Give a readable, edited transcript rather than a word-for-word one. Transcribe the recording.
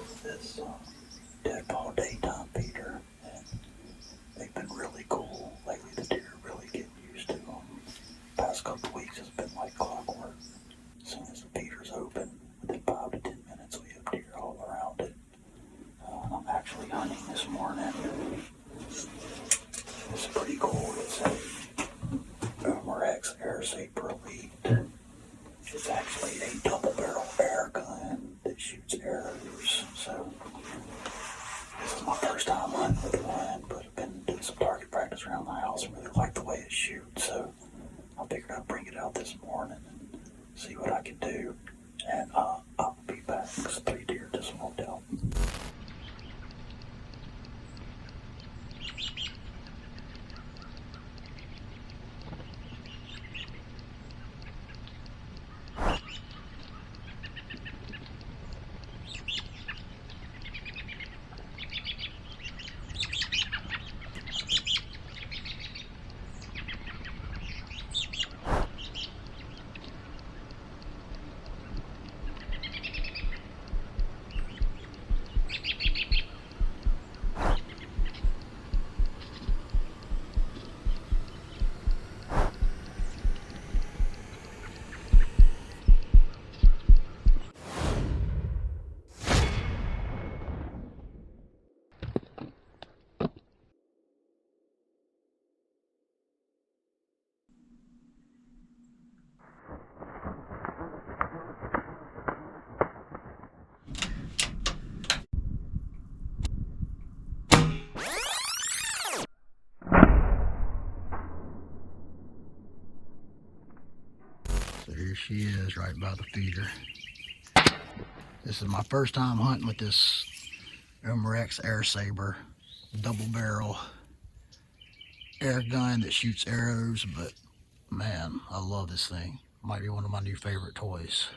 with this Deadfall Daytime Feeder, and they've been really cool lately. The deer really getting used to them. Past couple weeks has been like clockwork. As soon as the feeder's open, within 5 to 10 minutes, we have deer all around it. I'm actually hunting this morning. It's pretty cool. It's a Rex Air Saber Elite. It's actually a double barrel air gun that shoots arrows. So this is my first time hunting with one, but I've been doing some target practice around the house and really like the way it shoots. So I figured I'd bring it out this morning and see what I can do. And I'll be back because 3 deer just walked out. So here she is right by the feeder. This is my first time hunting with this Rex Air Saber double barrel air gun that shoots arrows, but man, I love this thing. Might be one of my new favorite toys.